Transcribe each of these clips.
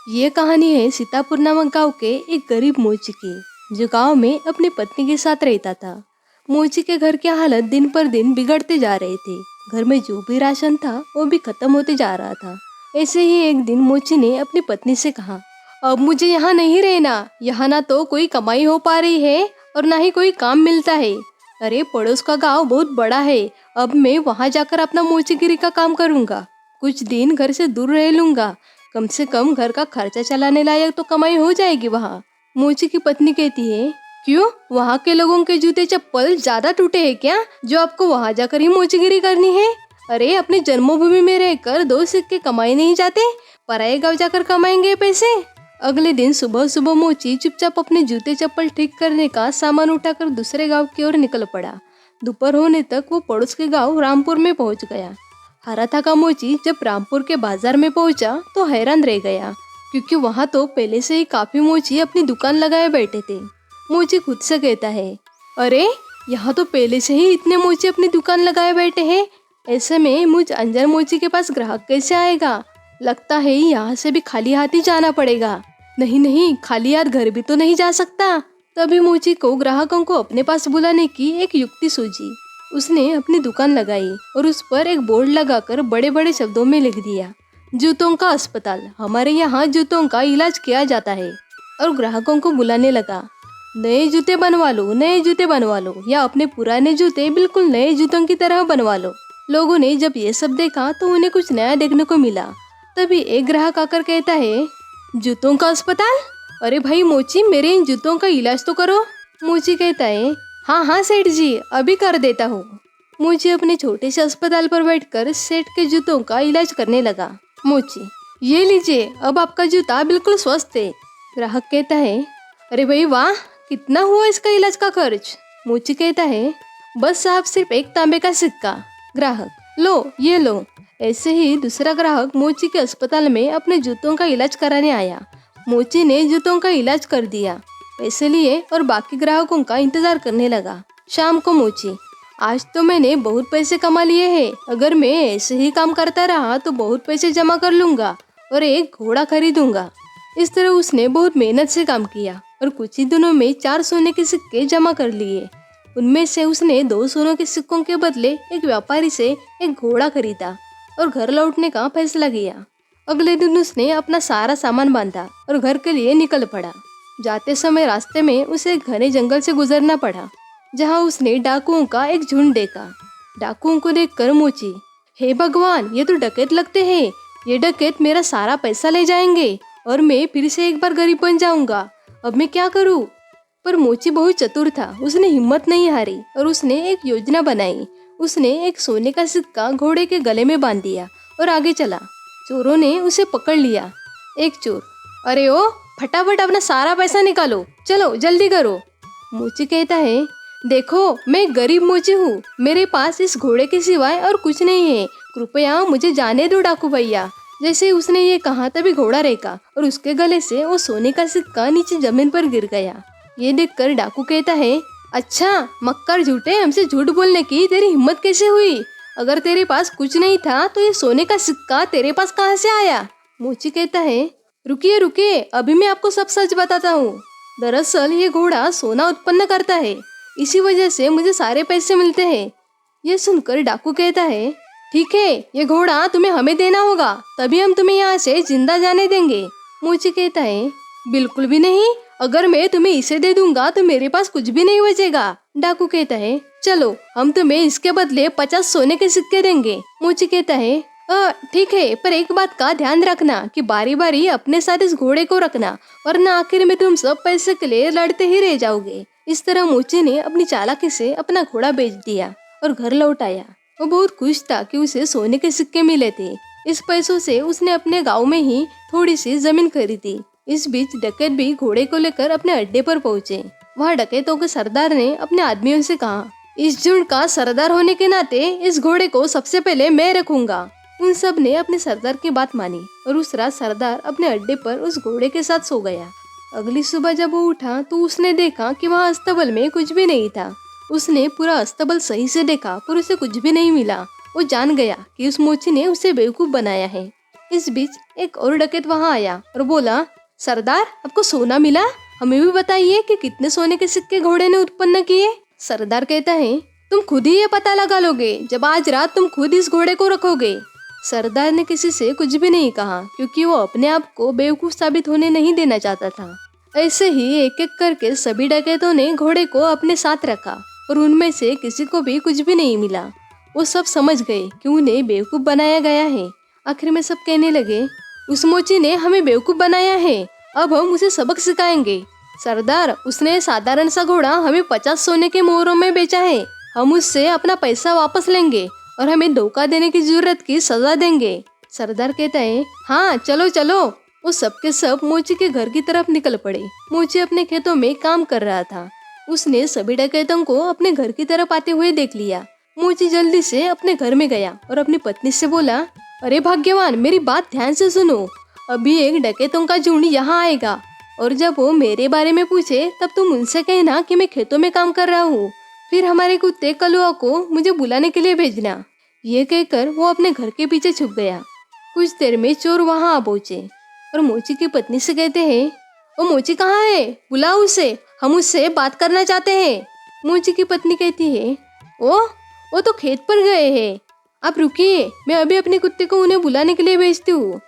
ये कहानी है सीतापुर नामक गांव के एक गरीब मोची की, जो गांव में अपनी पत्नी के साथ रहता था। मोची के घर की हालत दिन पर दिन बिगड़ते जा रहे थे। घर में जो भी राशन था वो भी खत्म होते जा रहा था। ऐसे ही एक दिन मोची ने अपनी पत्नी से कहा, अब मुझे यहाँ नहीं रहना। यहाँ ना तो कोई कमाई हो पा रही है और ना ही कोई काम मिलता है। अरे पड़ोस का गांव बहुत बड़ा है, अब मैं वहाँ जाकर अपना मोचीगिरी का काम करूँगा। कुछ दिन घर से दूर रह लूंगा, कम से कम घर का खर्चा चलाने लायक तो कमाई हो जाएगी वहाँ। मोची की पत्नी कहती है, क्यों, वहाँ के लोगों के जूते चप्पल ज्यादा टूटे हैं क्या, जो आपको वहाँ जाकर ही मोचीगिरी करनी है? अरे अपनी जन्मभूमि में रहकर दो सिक्के कमाए नहीं जाते, पराये गाँव जाकर कमाएंगे पैसे। अगले दिन सुबह सुबह मोची चुपचाप अपने जूते चप्पल ठीक करने का सामान उठाकर दूसरे गांव की ओर निकल पड़ा। दोपहर होने तक वो पड़ोस के गांव रामपुर में पहुंच गया। हारा था का मोची जब रामपुर के बाजार में पहुंचा तो हैरान रह गया, क्योंकि वहां तो पहले से ही काफी मोची अपनी दुकान लगाए बैठे थे। मोची खुद से कहता है, अरे यहाँ तो पहले से ही इतने मोची अपनी दुकान लगाए बैठे हैं, ऐसे में मुझ अंजर मोची के पास ग्राहक कैसे आएगा? लगता है यहाँ से भी खाली हाथ ही जाना पड़ेगा। नहीं नहीं, खाली हाथ घर भी तो नहीं जा सकता। तभी मोची को ग्राहकों को अपने पास बुलाने की एक युक्ति सूझी। उसने अपनी दुकान लगाई और उस पर एक बोर्ड लगाकर बड़े बड़े शब्दों में लिख दिया, जूतों का अस्पताल, हमारे यहाँ जूतों का इलाज किया जाता है। और ग्राहकों को बुलाने लगा, नए जूते बनवा लो, नए जूते बनवा लो, या अपने पुराने जूते बिल्कुल नए जूतों की तरह बनवा लो। लोगों ने जब ये सब देखा तो उन्हें कुछ नया देखने को मिला। तभी एक ग्राहक आकर कहता है, जूतों का अस्पताल? अरे भाई मोची, मेरे इन जूतों का इलाज तो करो। मोची कहता है, हाँ हाँ सेठ जी, अभी कर देता हूँ। मोची अपने छोटे से अस्पताल पर बैठकर सेठ के जूतों का इलाज करने लगा। मोची, ये लीजिए, अब आपका जूता बिल्कुल स्वस्थ है। ग्राहक कहता है, अरे भाई वाह, कितना हुआ इसका इलाज का खर्च? मोची कहता है, बस साहब सिर्फ एक तांबे का सिक्का। ग्राहक, लो ये लो। ऐसे ही दूसरा ग्राहक मोची के अस्पताल में अपने जूतों का इलाज कराने आया। मोची ने जूतों का इलाज कर दिया, पैसे लिए और बाकी ग्राहकों का इंतजार करने लगा। शाम को मोची, आज तो मैंने बहुत पैसे कमा लिए हैं, अगर मैं ऐसे ही काम करता रहा तो बहुत पैसे जमा कर लूंगा और एक घोड़ा खरीदूंगा। इस तरह उसने बहुत मेहनत से काम किया और कुछ ही दिनों में 4 सोने के सिक्के जमा कर लिए। उनमें से उसने 2 सोने के सिक्कों के बदले एक व्यापारी से एक घोड़ा खरीदा और घर लौटने का फैसला किया। अगले दिन उसने अपना सारा सामान बांधा और घर के लिए निकल पड़ा। जाते समय रास्ते में उसे एक घने जंगल से गुजरना पड़ा, जहाँ उसने डाकुओं का एक झुंड देखा। डाकुओं को देखकर मोची, हे भगवान, ये तो डकैत लगते हैं। ये डकैत मेरा सारा पैसा ले जाएंगे और मैं फिर से एक बार गरीब बन जाऊंगा। अब मैं क्या करूं? पर मोची बहुत चतुर था, उसने हिम्मत नहीं हारी और उसने एक योजना बनाई। उसने एक सोने का सिक्का घोड़े के गले में बांध दिया और आगे चला। चोरों ने उसे पकड़ लिया। एक चोर, अरे ओ, फटाफट अपना सारा पैसा निकालो, चलो जल्दी करो। मोची कहता है, देखो मैं एक गरीब मोची हूँ, मेरे पास इस घोड़े के सिवाय और कुछ नहीं है, कृपया मुझे जाने दो डाकू भैया। जैसे उसने ये कहा तभी घोड़ा रेका और उसके गले से वो सोने का सिक्का नीचे जमीन पर गिर गया। ये देखकर डाकू कहता है, अच्छा मक्कर झूठे, हमसे झूठ बोलने की तेरी हिम्मत कैसे हुई? अगर तेरे पास कुछ नहीं था तो ये सोने का सिक्का तेरे पास कहाँ से आया? मोची कहता है, रुकिए रुकिए, अभी मैं आपको सब सच बताता हूँ। दरअसल ये घोड़ा सोना उत्पन्न करता है, इसी वजह से मुझे सारे पैसे मिलते हैं। ये सुनकर डाकू कहता है, ठीक है, ये घोड़ा तुम्हें हमें देना होगा, तभी हम तुम्हें यहाँ से जिंदा जाने देंगे। मोची कहता है, बिल्कुल भी नहीं, अगर मैं तुम्हें इसे दे दूंगा तो मेरे पास कुछ भी नहीं बचेगा। डाकू कहता है, चलो हम तुम्हें इसके बदले 50 सोने के सिक्के देंगे। मोची कहता है, ठीक है, पर एक बात का ध्यान रखना कि बारी बारी अपने साथ इस घोड़े को रखना, वरना आखिर में तुम सब पैसे के लिए लड़ते ही रह जाओगे। इस तरह मोची ने अपनी चालाकी से अपना घोड़ा बेच दिया और घर लौट आया। वो बहुत खुश था कि उसे सोने के सिक्के मिले थे। इस पैसों से उसने अपने गाँव में ही थोड़ी सी जमीन खरीदी। इस बीच डकैत भी घोड़े को लेकर अपने अड्डे पर पहुंचे। वहाँ डकैतों के सरदार ने अपने आदमियों से कहा, इस झुंड का सरदार होने के नाते इस घोड़े को सबसे पहले मैं रखूंगा। उन सब ने अपने सरदार की बात मानी और उस रात सरदार अपने अड्डे पर उस घोड़े के साथ सो गया। अगली सुबह जब वो उठा तो उसने देखा कि वहाँ अस्तबल में कुछ भी नहीं था। उसने पूरा अस्तबल सही से देखा पर उसे कुछ भी नहीं मिला। वो जान गया कि उस मोची ने उसे बेवकूफ बनाया है। इस बीच एक और डकैत वहाँ आया और बोला, सरदार आपको सोना मिला? हमें भी बताइए कि कितने सोने के सिक्के घोड़े ने उत्पन्न किए। सरदार कहता है, तुम खुद ही ये पता लगा लोगे जब आज रात तुम खुद इस घोड़े को रखोगे। सरदार ने किसी से कुछ भी नहीं कहा क्योंकि वो अपने आप को बेवकूफ साबित होने नहीं देना चाहता था। ऐसे ही एक एक करके सभी डकैतों ने घोड़े को अपने साथ रखा और उनमें से किसी को भी कुछ भी नहीं मिला। वो सब समझ गए कि उन्हें बेवकूफ बनाया गया है। आखिर में सब कहने लगे, उस मोची ने हमें बेवकूफ बनाया है, अब हम उसे सबक सिखाएंगे। सरदार, उसने साधारण सा घोड़ा हमें 50 सोने के मोहरों में बेचा है। हम उससे अपना पैसा वापस लेंगे और हमें धोखा देने की जरूरत की सजा देंगे। सरदार कहता है, हाँ चलो चलो। वो सबके सब मोची के घर की तरफ निकल पड़े। मोची अपने खेतों में काम कर रहा था। उसने सभी डकैतों को अपने घर की तरफ आते हुए देख लिया। मोची जल्दी से अपने घर में गया और अपनी पत्नी से बोला, अरे भाग्यवान, मेरी बात ध्यान से सुनो। अभी एक डकैतों का झुंड यहाँ आएगा और जब वो मेरे बारे में पूछे तब तुम उनसे कहना कि मैं खेतों में काम कर रहा हूँ। फिर हमारे कुत्ते कलुआ को मुझे बुलाने के लिए भेजना। ये कहकर वो अपने घर के पीछे छुप गया। कुछ देर में चोर वहाँ आ पहुंचे और मोची की पत्नी से कहते हैं, वो मोची कहाँ है? बुलाओ उसे, हम उससे बात करना चाहते हैं। मोची की पत्नी कहती है, वो तो खेत पर गए हैं। आप रुकिए, मैं अभी अपने कुत्ते को उन्हें बुलाने के लिए भेजती हूँ।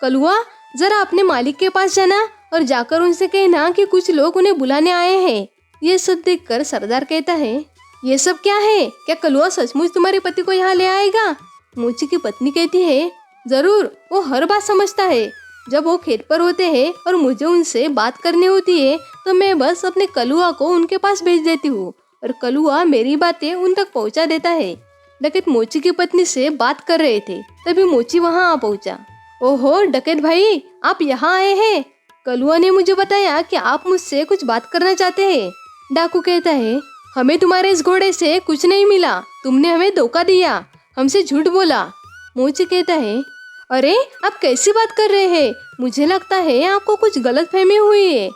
कलुआ, जरा अपने मालिक के पास जाना और जाकर उनसे कहना कि कुछ लोग उन्हें बुलाने आए हैं। ये सब देखकर सरदार कहता है, ये सब क्या है? क्या कलुआ सचमुच तुम्हारे पति को यहाँ ले आएगा? मोची की पत्नी कहती है, जरूर, वो हर बात समझता है। जब वो खेत पर होते हैं और मुझे उनसे बात करनी होती है तो मैं बस अपने कलुआ को उनके पास भेज देती हूँ और कलुआ मेरी बातें उन तक पहुँचा देता है। डकैत मोची की पत्नी से बात कर रहे थे, तभी मोची वहाँ आ पहुँचा। ओहो डकैत भाई, आप यहाँ आए हैं? कलुआ ने मुझे बताया कि आप मुझसे कुछ बात करना चाहते हैं। डाकू कहता है, हमें तुम्हारे इस घोड़े से कुछ नहीं मिला, तुमने हमें धोखा दिया, हमसे झूठ बोला। मोची कहता है, अरे आप कैसी बात कर रहे हैं? मुझे लगता है आपको कुछ गलतफहमी हुई है।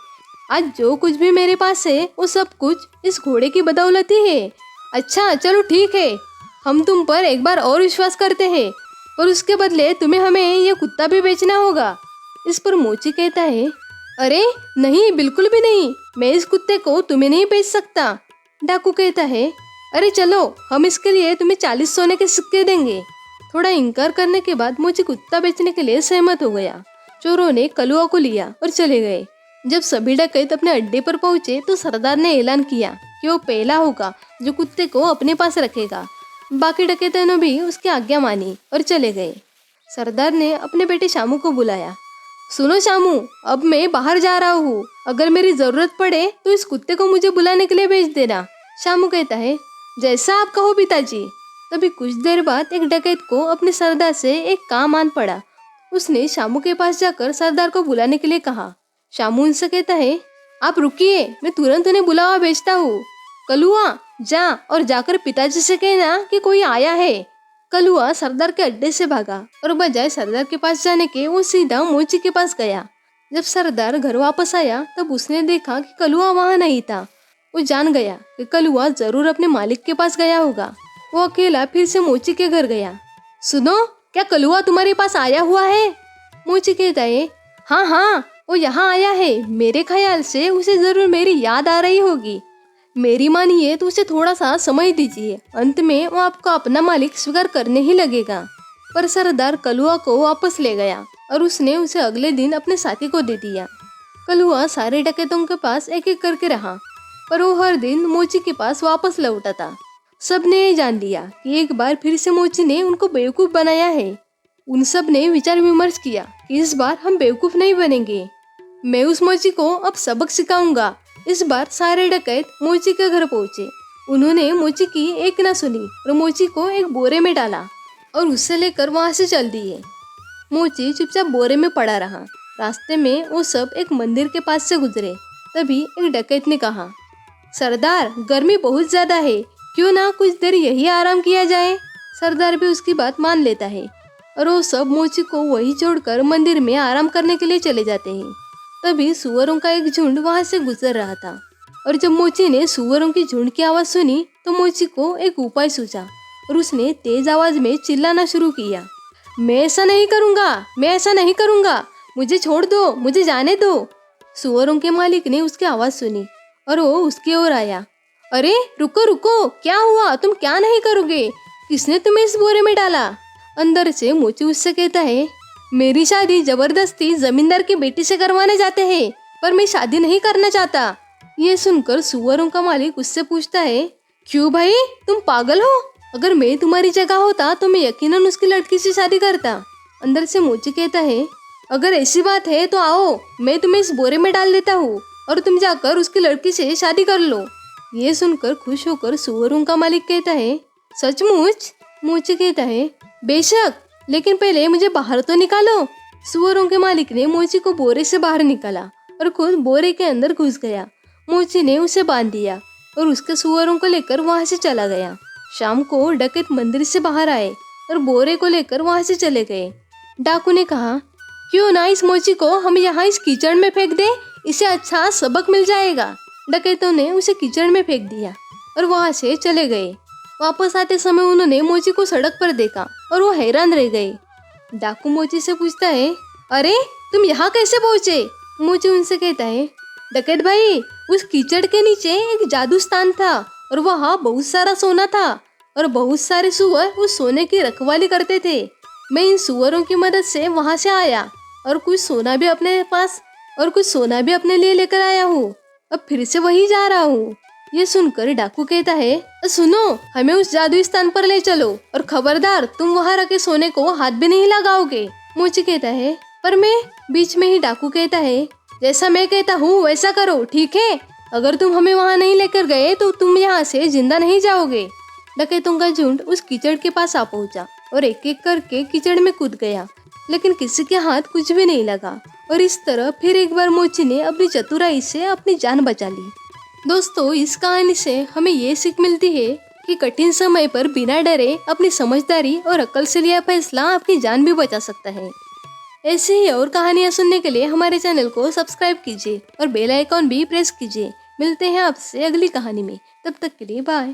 आज जो कुछ भी मेरे पास है वो सब कुछ इस घोड़े की बदौलत ही है। अच्छा चलो ठीक है, हम तुम पर एक बार और विश्वास करते हैं, और उसके बदले तुम्हें हमें ये कुत्ता भी बेचना होगा। इस पर मोची कहता है, अरे नहीं, बिल्कुल भी नहीं, मैं इस कुत्ते को तुम्हें नहीं बेच सकता। डाकू कहता है, अरे चलो, हम इसके लिए तुम्हें 40 सोने के सिक्के देंगे। थोड़ा इनकार करने के बाद मोची कुत्ता बेचने के लिए सहमत हो गया। चोरों ने कलुआ को लिया और चले गए। जब सभी डकैत अपने अड्डे पर पहुंचे तो सरदार ने ऐलान किया कि वो पहला होगा जो कुत्ते को अपने पास रखेगा। बाकी डकैतों ने भी उसकी आज्ञा मानी और चले गए। सरदार ने अपने बेटे शामू को बुलाया। सुनो शामू, अब मैं बाहर जा रहा हूँ, अगर मेरी जरूरत पड़े तो इस कुत्ते को मुझे बुलाने के लिए भेज देना। शामू कहता है, जैसा आप कहो पिताजी। तभी कुछ देर बाद एक डकैत को अपने सरदार से एक काम आन पड़ा। उसने शामू के पास जाकर सरदार को बुलाने के लिए कहा। शामू उनसे कहता है, आप रुकिए, मैं तुरंत उन्हें बुलावा भेजता हूँ। कलुआ, जा और जाकर पिताजी से कहना कि कोई आया है। कलुआ सरदार के अड्डे से भागा और बजाय सरदार के पास जाने के वो सीधा मोची के पास गया। जब सरदार घर वापस आया तब उसने देखा कि कलुआ वहाँ नहीं था। वो जान गया कि कलुआ जरूर अपने मालिक के पास गया होगा। वो अकेला फिर से मोची के घर गया। सुनो, क्या कलुआ तुम्हारे पास आया हुआ है? मोची कहता है, हाँ हाँ, वो यहाँ आया है। मेरे ख्याल से उसे जरूर मेरी याद आ रही होगी। मेरी मानिए तो उसे थोड़ा सा समय दीजिए, अंत में वो आपको अपना मालिक स्वीकार करने ही लगेगा। पर सरदार कलुआ को वापस ले गया और उसने उसे अगले दिन अपने साथी को दे दिया। कलुआ सारे डकैतों के पास एक एक करके रहा, पर वो हर दिन मोची के पास वापस लौटा था। सबने ये जान लिया कि एक बार फिर से मोची ने उनको बेवकूफ बनाया है। उन सब ने विचार विमर्श किया कि इस बार हम बेवकूफ नहीं बनेंगे। मैं उस मोची को अब सबक सिखाऊंगा। इस बार सारे डकैत मोची के घर पहुंचे। उन्होंने मोची की एक न सुनी और मोची को एक बोरे में डाला और उससे लेकर वहां से चल दिए। मोची चुपचाप बोरे में पड़ा रहा। रास्ते में वो सब एक मंदिर के पास से गुजरे। तभी एक डकैत ने कहा, सरदार, गर्मी बहुत ज्यादा है, क्यों ना कुछ देर यही आराम किया जाए। सरदार भी उसकी बात मान लेता है और वो सब मोची को वही छोड़कर मंदिर में आराम करने के लिए चले जाते हैं। तभी सुअरों का एक झुंड वहां से गुजर रहा था और जब मोची ने सुअरों की झुंड की आवाज सुनी तो मोची को एक उपाय सूझा और उसने तेज आवाज में चिल्लाना शुरू किया, मैं ऐसा नहीं करूँगा, मैं ऐसा नहीं करूँगा, मुझे छोड़ दो, मुझे जाने दो। सुअरों के मालिक ने उसकी आवाज़ सुनी और वो उसकी ओर आया। अरे रुको रुको, क्या हुआ? तुम क्या नहीं करोगे? किसने तुम्हें इस बोरे में डाला? अंदर से मोची उससे कहता है, मेरी शादी जबरदस्ती जमींदार की बेटी से करवाने जाते हैं, पर मैं शादी नहीं करना चाहता। ये सुनकर सुअरों का मालिक उससे पूछता है, क्यों भाई, तुम पागल हो? अगर मैं तुम्हारी जगह होता तो मैं यकीनन उसकी लड़की से शादी करता। अंदर से मोची कहता है, अगर ऐसी बात है तो आओ, मैं तुम्हें इस बोरे में डाल देता हूँ और तुम जाकर उसकी लड़की से शादी कर लो। ये सुनकर खुश होकर सुअरों का मालिक कहता है, सचमुच? मोची कहता है, बेशक, लेकिन पहले मुझे बाहर तो निकालो। सुअरों के मालिक ने मोची को बोरे से बाहर निकाला और खुद बोरे के अंदर घुस गया। मोची ने उसे बांध दिया और उसके सुअरों को लेकर वहां से चला गया। शाम को डकैत मंदिर से बाहर आए और बोरे को लेकर वहां से चले गए। डाकू ने कहा, क्यों ना इस मोची को हम यहाँ इस कीचड़ में फेंक दे, इसे अच्छा सबक मिल जाएगा। डकैतों ने उसे कीचड़ में फेंक दिया और वहां से चले गए। वापस आते समय उन्होंने मोची को सड़क पर देखा और वो हैरान रह गए। डाकू मोची से पूछता है, अरे तुम यहाँ कैसे पहुँचे? मोची उनसे कहता है, डकैत भाई, उस कीचड़ के नीचे एक जादू स्थान था और वहाँ बहुत सारा सोना था और बहुत सारे सुअर उस सोने की रखवाली करते थे। मैं इन सुअरों की मदद से वहाँ से आया और कुछ सोना भी अपने लिए लेकर आया हूँ। अब फिर से वही जा रहा हूँ। ये सुनकर डाकू कहता है, सुनो, हमें उस जादुई स्थान पर ले चलो और खबरदार, तुम वहाँ रखे सोने को हाथ भी नहीं लगाओगे। मोची कहता है, पर मैं। बीच में ही डाकू कहता है, जैसा मैं कहता हूँ वैसा करो, ठीक है? अगर तुम हमें वहाँ नहीं लेकर गए तो तुम यहाँ से जिंदा नहीं जाओगे। डकैतों का झुंड उस कीचड़ के पास आ पहुंचा और एक एक करके कीचड़ में कूद गया, लेकिन किसी के हाथ कुछ भी नहीं लगा और इस तरह फिर एक बार मोची ने अपनी चतुराई से अपनी जान बचा ली। दोस्तों, इस कहानी से हमें ये सीख मिलती है कि कठिन समय पर बिना डरे अपनी समझदारी और अक्ल से लिया फैसला आपकी जान भी बचा सकता है। ऐसे ही और कहानियाँ सुनने के लिए हमारे चैनल को सब्सक्राइब कीजिए और बेल आइकॉन भी प्रेस कीजिए। मिलते हैं आपसे अगली कहानी में, तब तक के लिए बाय।